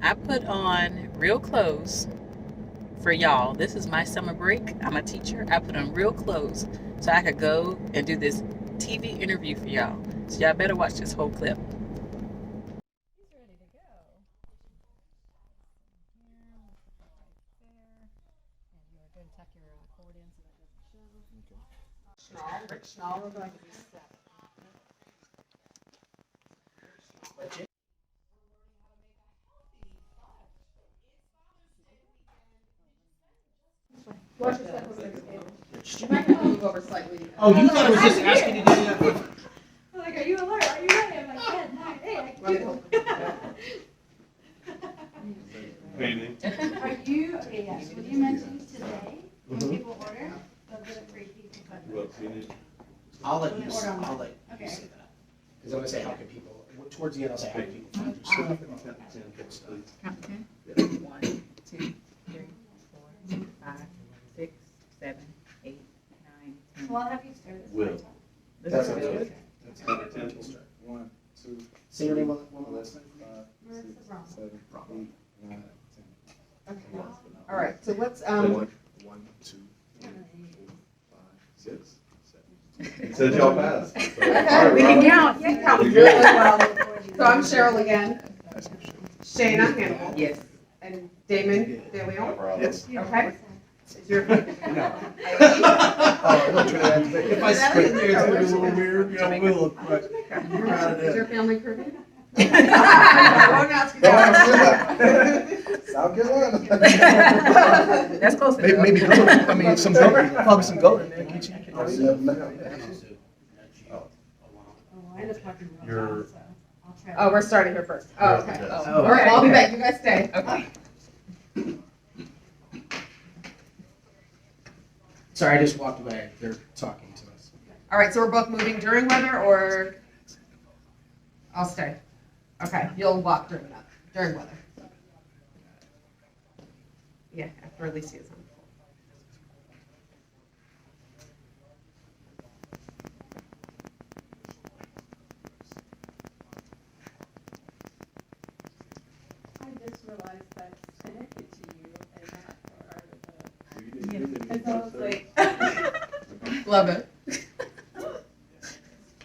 I put on real clothes for y'all. This is my summer break. I'm a teacher. I put on real clothes so I could go and do this TV interview for y'all. So y'all better watch this whole clip. He's ready to go. And you're going to tuck your cord in so that doesn't show. Schnall, we're going to be set. Watch yourself over there. You might have to move over slightly. Oh, you thought I was just asking you to do that? I'm like, are you alert? Are you ready? I'm like, 10, 9, 8, I can do Are you, okay, yes, what you mentioned today, when people order, they'll get a free piece of butter. I'll let you say Okay. that. Because I'm gonna say how can people, towards the end, I'll say how can people find your stuff and all that good stuff. Count 10. 1, 2, 3, 4, 5, 6, 7, 8, 9, 10. Well, I'll have you start this. Will. That's This is good. good. That's how can start. 1, 2, Say your name one more time. 5, 6, 7, 8, 9, 10. Okay. All right, so what's, 1, 2, 3, 4, 5, 6, 7. Said y'all passed. okay, we can count, you can count really well. So I'm Cheryl again, Shayna Hannibal, Yes. and Damon De Leon. Yes. Okay. Is your, No. Oh, look, if I sprint there, it's gonna be a little weird. Yeah, we'll look quick. You're out of is your there. family Caribbean? I won't ask you that. South Carolina. That's close enough. Maybe goat, I mean, some goat, probably some goat in there, get you. Oh, I end up talking about You're- that, so I'll try. Oh, we're starting here first. Oh, okay. Oh. All right, I'll be back. You guys stay. Okay. Sorry, I just walked away, they're talking to us. All right, so we're both moving during weather, or I'll stay. Okay, you'll walk during weather. Yeah, after Alicia's on. I just realized that's connected to you and not part of the, and so I was like, Love it.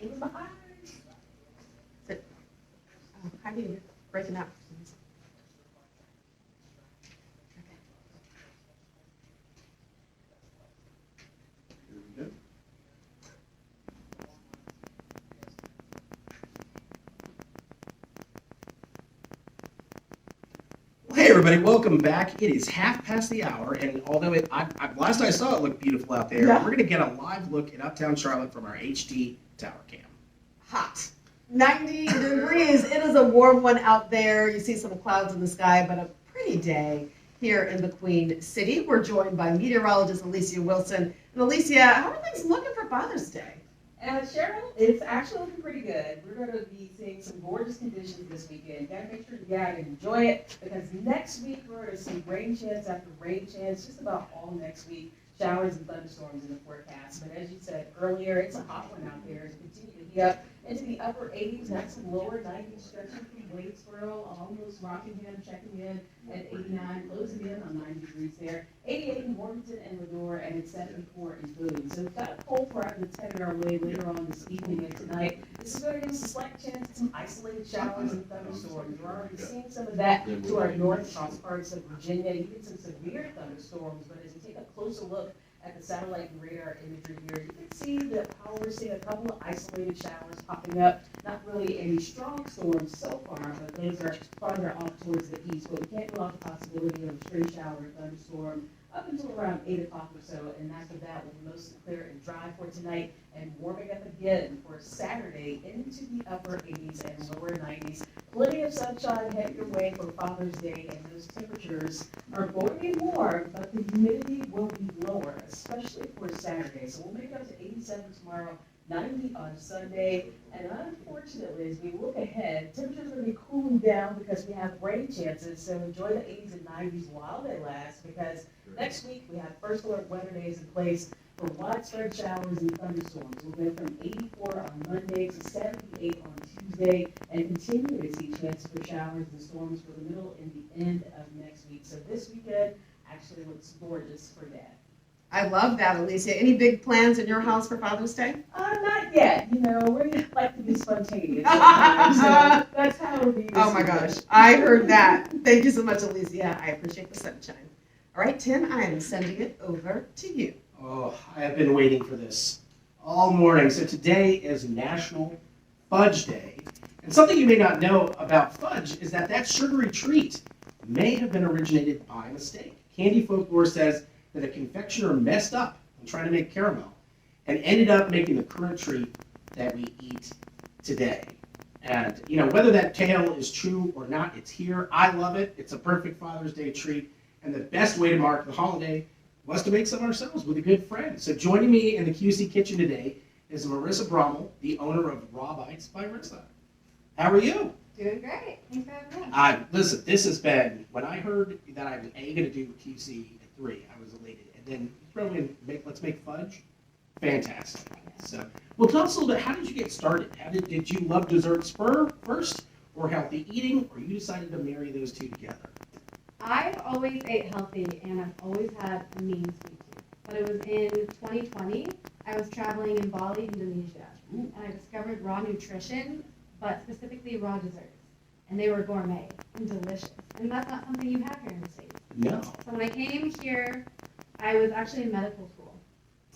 in my eyes. Oh, how do you breaking up? Hey everybody, welcome back. It is half past the hour, and although last I saw it looked beautiful out there, Yeah. we're gonna get a live look at Uptown Charlotte from our HD tower cam. Hot. 90 degrees. It is a warm one out there. You see some clouds in the sky, but a pretty day here in the Queen City. We're joined by meteorologist Alicia Wilson. And Alicia, how are things looking for Father's Day? Cheryl, it's actually looking pretty good. We're going to be seeing some gorgeous conditions this weekend. Got to make sure you get out and enjoy it, because next week we're going to see rain chance after rain chance, just about all next week. Showers and thunderstorms in the forecast. But as you said earlier, it's a hot one out there. It's continuing to heat up into the upper 80s, maximum lower 90s, stretching from Wadesboro, almost Rockingham, checking in at 89, closing in on 90 degrees there. 88 in Morganton and Lenore, and it's 74 in Boone. So we've got a cold front that's headed our way later on this evening and tonight. This is going to give us a slight chance at some isolated showers and thunderstorms. We're already seeing some of that to our north across parts of Virginia, even some severe thunderstorms. But as we take a closer look at the satellite and radar imagery here, you can see that how we're seeing a couple of isolated showers popping up. Not really any strong storms so far, but those are farther off towards the east. But we can't rule out the possibility of a stray shower or thunderstorm up until around 8 o'clock or so. And after that, we'll be mostly clear and dry for tonight, and warming up again for Saturday into the upper 80s and lower 90s. Plenty of sunshine headed your way for Father's Day, and those temperatures are going to be warm, but the humidity will be lower, especially for Saturday. So we'll make it up to 87 tomorrow, 90 on Sunday, and unfortunately, as we look ahead, temperatures are going to be cooling down because we have rain chances, so enjoy the 80s and 90s while they last, because next week we have first alert weather days in place for widespread showers and thunderstorms. We'll go from 84 on Monday to 78 on Tuesday, and continue to see chances for showers and storms for the middle and the end of next week. So this weekend actually looks gorgeous for Dad. I love that, Alicia. Any big plans in your house for Father's Day? Not yet. You know, we like to be spontaneous. So that's how it'll be. Oh my gosh, I heard that. Thank you so much, Alicia. I appreciate the sunshine. All right, Tim, I am sending it over to you. Oh, I have been waiting for this all morning. So today is National Fudge Day. And something you may not know about fudge is that sugary treat may have been originated by mistake. Candy folklore says that a confectioner messed up in trying to make caramel and ended up making the current treat that we eat today. And, you know, whether that tale is true or not, it's here. I love it. It's a perfect Father's Day treat. And the best way to mark the holiday was to make some ourselves with a good friend. So joining me in the QC kitchen today is Marissa Brommel, the owner of Raw Bites by Marissa. How are you? Doing great. Thanks for having me. Listen, this has been, when I heard that I was going to do QC at 3, I was elated. And then throw in, let's make fudge. Fantastic. So, well, tell us a little bit, how did you get started? Did you love desserts first, or healthy eating, or you decided to marry those two together? I've always ate healthy, and I've always had a mean sweet tooth. But it was in 2020, I was traveling in Bali, Indonesia, and I discovered raw nutrition, but specifically raw desserts. And they were gourmet and delicious. And that's not something you have here in the States. No. So when I came here, I was actually in medical school.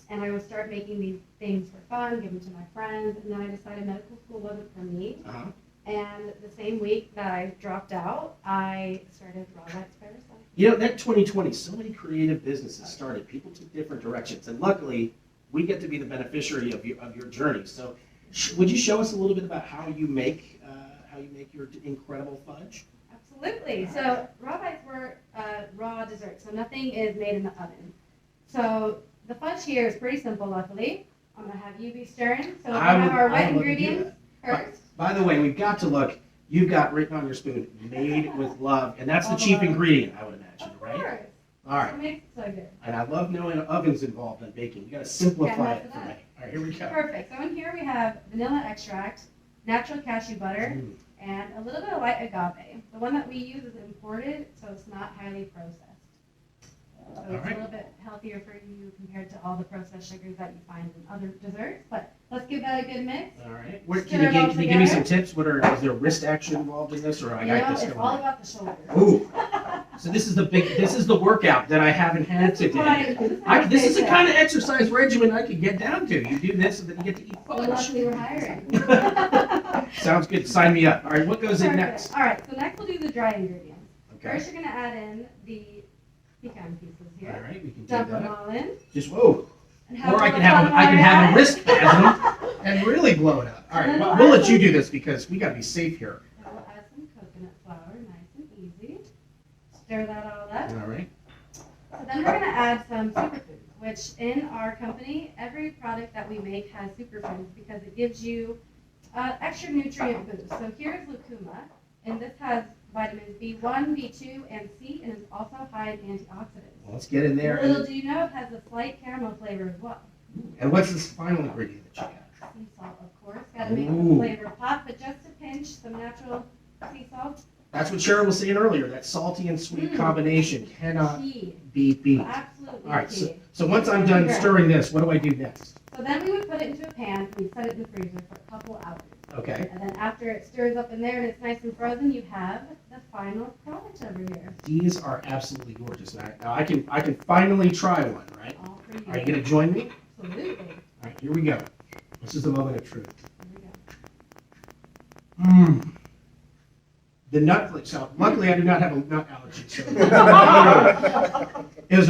And I would start making these things for fun, give them to my friends, and then I decided medical school wasn't for me. Uh-huh. And the same week that I dropped out, I started Raw Bites by Marissa. You know, that 2020, so many creative businesses started. People took different directions. And luckily, we get to be the beneficiary of your journey. So would you show us a little bit about how you make your incredible fudge? Absolutely. So Raw Bites were raw dessert, so nothing is made in the oven. So the fudge here is pretty simple, luckily. I'm going to have you be stirring. So we're going to have our wet ingredients first. By the way, we've got to look. You've got written on your spoon, made with love. And that's the All chief love. ingredient, I would imagine, Of right? course. All right. What makes it so good? And I love knowing ovens involved in baking. You got to simplify Can't it mess for it me. up. All right, here we go. Perfect. So in here we have vanilla extract, natural cashew butter, Mm. and a little bit of white agave. The one that we use is imported, so it's not highly processed. So it's right. a little bit healthier for you compared to all the processed sugars that you find in other desserts. But let's give that a good mix. All right. Stir it all Can you give me some together. tips? Is there wrist action involved in this, or I You know, got this it's going? all about the shoulders. Ooh. So this is the workout that I haven't had This is today. This is the kind of exercise regimen I could get down to. You do this and then you get to eat Well, fudge. luckily we're hiring. Sounds good. Sign me up. All right, what goes in Perfect. next? All right, so next we'll do the dry ingredients. Okay. First, you're going to add in the pecan pieces All here. right, we can do Dump them that. all in. Just whoa. And Or I a can little have fun I can while have a you're wrist spasm and really blow it up. All right, And then well, we'll we'll add let you some- do this because we got to be safe here. at it. We'll add some coconut flour, nice and easy. Stir that all up. All right. So then we're going to add some superfoods, which in our company, every product that we make has superfoods because it gives you extra nutrient boost. So here's lucuma, and this has vitamins B1, B2, and C, and it's also high in antioxidants. Well, let's get in there. Little do you know, it has a slight caramel flavor as well. And what's this final ingredient that you got? Sea salt, of course, got to make Ooh. the flavor pop, but just a pinch, some natural sea salt. That's what Cheryl was saying earlier. That salty and sweet combination cannot Key, be beat. absolutely All right. key. So once I'm done stirring this, what do I do next? So then we would put it into a pan, we set it in the freezer for a couple hours. Okay. And then after it stirs up in there and it's nice and frozen, you have the final product over here. These are absolutely gorgeous. Now I can finally try one, right? All for you. Are you gonna join me? Absolutely. All right, here we go. This is the moment of truth. Here we go. Mmm. The nut flakes. So luckily, I do not have a nut allergy. So it was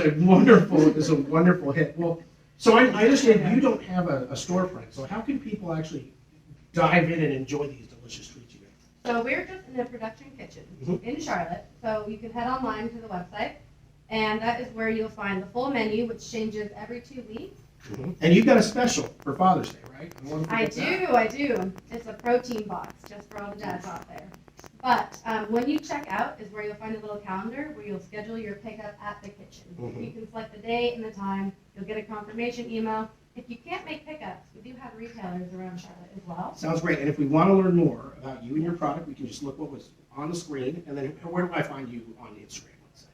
a wonderful hit. Well, so I understand you don't have a storefront. So how can people actually dive in and enjoy these delicious treats you make? So we're just in the production kitchen in Charlotte. So you can head online to the website, and that is where you'll find the full menu, which changes every 2 weeks. And you've got a special for Father's Day, right? I do. It's a protein box just for all the dads out there. But when you check out is where you'll find a little calendar where you'll schedule your pickup at the kitchen. Mhm. You can select the date and the time. You'll get a confirmation email. If you can't make pickups, we do have retailers around Charlotte as well. Sounds great. And if we want to learn more about you and your product, we can just look what was on the screen. And then where do I find you on Instagram, let's say?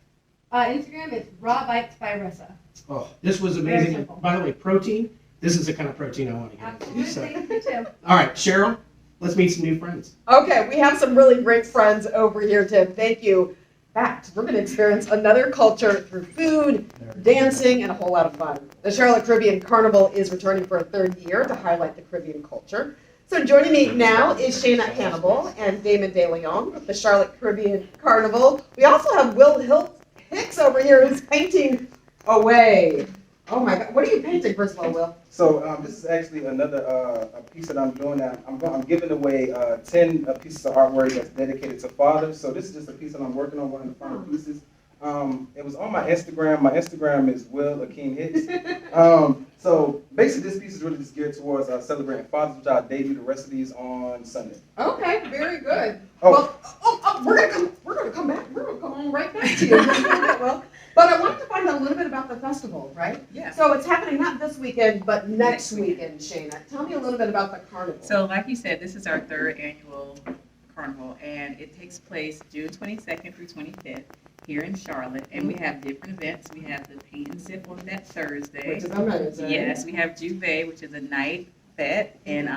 Instagram is Raw Bites by Rissa. Oh, this was Very amazing. simple. By the way, protein. This is the kind of protein I want to get into. So. Absolutely, me too. All right, Cheryl, let's meet some new friends. Okay, we have some really great friends over here, Tim. Thank you. Fact, we're going to experience another culture through food, dancing, and a whole lot of fun. The Charlotte Caribbean Carnival is returning for a third year to highlight the Caribbean culture. So joining me now is Shayna Hannibal and Damon DeLeon with the Charlotte Caribbean Carnival. We also have Will Hicks over here who's painting away. Oh my God, what are you painting first of all, Will? So this is actually another a piece that I'm doing now. I'm giving away 10 pieces of artwork that's dedicated to fathers. So this is just a piece that I'm working on, one of the final pieces. It was on my Instagram. My Instagram is Will Akeem Hicks. So basically this piece is really just geared towards celebrating fathers, which I'll debut the rest of these on Sunday. Okay, very good. Oh. Well, we're gonna come back. We're gonna come right back to you. Well, but I wanted to find out a little bit about the festival, right? Yeah. So it's happening not this weekend, but next weekend, Shayna. Tell me a little bit about the carnival. So like you said, this is our third annual carnival, and it takes place June 22nd through 25th here in Charlotte. And we have different events. We have the Paint and Sip on that Thursday. Which is amazing. Yes, we have Juve, which is a night fete in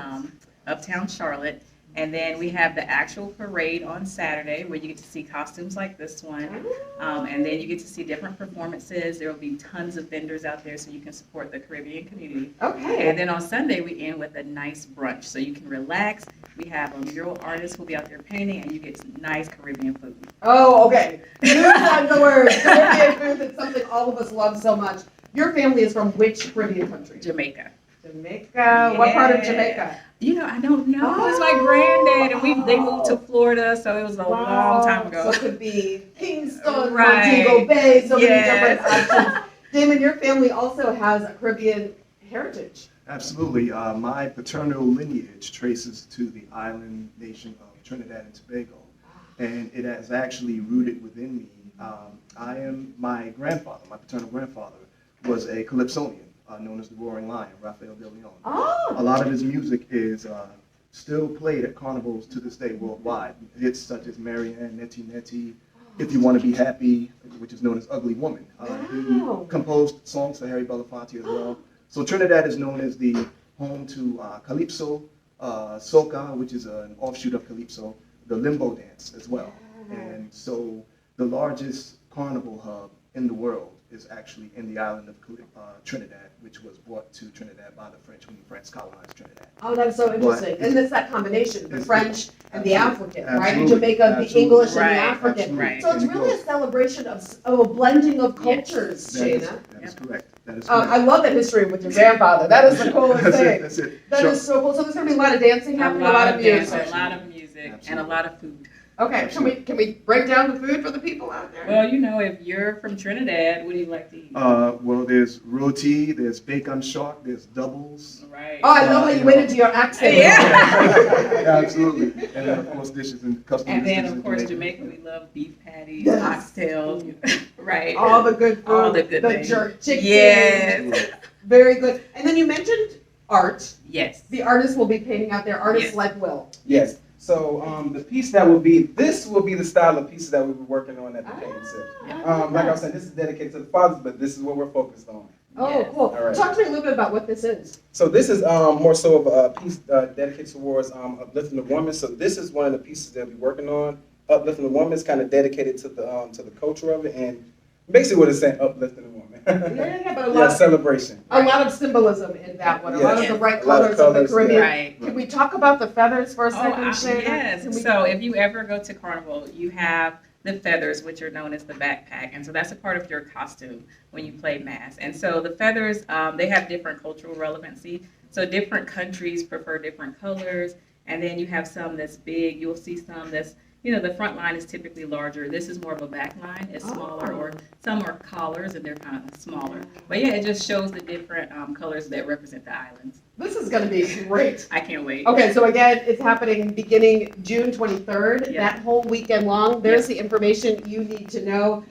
Uptown Charlotte. And then we have the actual parade on Saturday where you get to see costumes like this one. And then you get to see different performances. There will be tons of vendors out there so you can support the Caribbean community. Okay. And then on Sunday, we end with a nice brunch so you can relax. We have a mural artist who will be out there painting, and you get some nice Caribbean food. Oh, okay. You said the word Caribbean food. That's something all of us love so much. Your family is from which Caribbean country? Jamaica. Jamaica. What part of Yeah. Jamaica? You know, I don't know. It was my granddad, and they moved to Florida, so it was a long time ago. So it could be Kingston, Right. Montego Bay, so many Yes. different options. Damon, your family also has a Caribbean heritage. Absolutely. My paternal lineage traces to the island nation of Trinidad and Tobago, and it is actually rooted within me. My grandfather, my paternal grandfather, was a calypsonian, known as the Roaring Lion, Raphael de Leon. Oh. A lot of his music is still played at carnivals to this day worldwide. Hits such as Marianne, Nettie Nettie, If You Want to Be Happy, which is known as Ugly Woman. Wow. He composed songs for Harry Belafonte as well. So Trinidad is known as the home to Calypso, Soca, which is an offshoot of Calypso, the Limbo dance as well. And so the largest carnival hub in the world is actually in the island of Trinidad, which was brought to Trinidad by the French when the French colonized Trinidad. Oh, that's so interesting. And it's that combination, the It's- French and the African, right? In Absolutely. Jamaica, the Absolutely. English and the Right. African. Absolutely. So it's And it really a goes- celebration of a blending of cultures, That is- Shayna. that is correct. That is correct. I love that history with your grandfather. That is the coolest That's thing. it. That's it. That Sure. is so cool. So there's going to be a lot of dancing happening, a lot of music. dancing, a lot of music, and a lot of food. Okay, can we break down the food for the people out there? Well, you know, if you're from Trinidad, what do you like to eat? Well, there's roti, there's bacon shark, there's doubles. Right. Oh, I love how you went into your accent. Yeah. Absolutely. And then, of course, dishes and custom And then, dishes of in course, Jamaica. Jamaica, we love beef patties, Yes. oxtails, right? All the good food. All the good things. jerk chicken. Yes. Very good. And then you mentioned art. Yes. The artists will be painting out there. Artists Yes. like Will. Yes. So the piece that will be, this will be the style of pieces that we'll be working on at the Paint and Sip. Like I was saying, this is dedicated to the fathers, but this is what we're focused on. Oh, Yes. cool. All right. Talk to me a little bit about what this is. So this is more so of a piece dedicated towards uplifting the woman. So this is one of the pieces that we're working on. Uplifting the woman is kind of dedicated to the culture of it, and basically what it's saying, uplifting the woman. Yeah, but a Yeah, lot of, celebration. a lot of symbolism in that one. A lot of Yes. the bright A lot of colors of the colors, Caribbean. Right. Can we talk about the feathers for a second, Oh, Shayna? yes. Can we- So if you ever go to Carnival, you have the feathers, which are known as the backpack. And so that's a part of your costume when you play mass. And so the feathers, they have different cultural relevancy. So different countries prefer different colors. And then you have some that's big. You'll see some that's, you know, the front line is typically larger. This is more of a back line. It's smaller, or some are collars and they're kind of smaller. But yeah, it just shows the different colors that represent the islands. This is gonna be great. I can't wait. Okay, so again, it's happening beginning June 23rd, Yeah. that whole weekend long. There's the information you need to know.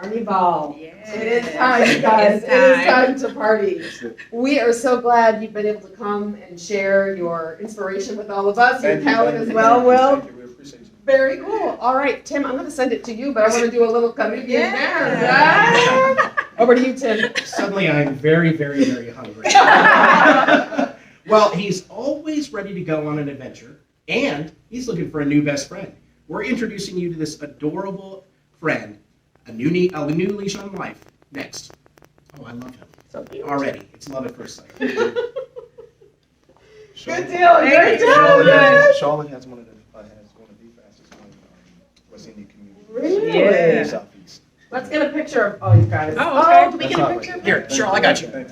Carnival. Yeah. It is time, you guys. It's It is time. time to party. That's it. We are so glad you've been able to come and share your inspiration with all of us, your Thank you, talent thank as you, well, thank you, Will. thank you, we appreciate you. Very cool. All right, Tim, I'm gonna send it to you, but I wanna do a little Caribbean Yeah. dance. Over to you, Tim. Suddenly I'm very, very, very hungry. Well, he's always ready to go on an adventure, and he's looking for a new best friend. We're introducing you to this adorable friend, a new leash on life. Next. Oh, I love him. So cute. Already. It's love at first sight. Good deal. Thank Great you. job, guys. Charlotte has one of the fastest ones West Indian communities. Really? Yeah. Southeast. Let's get a picture of all you guys. Oh, okay. Can we That's get a not picture? right. Here, Cheryl, I got you. Yeah, I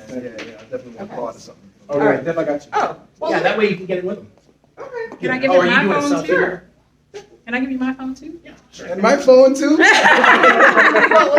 definitely want a card or something. Oh, yeah, definitely got you. Oh, well, Yeah, that way you can get it with him. okay. Can I give Oh, you are you my doing a phone selfie too? there? Can I give you my phone too? Yeah, sure. And my phone too? Well,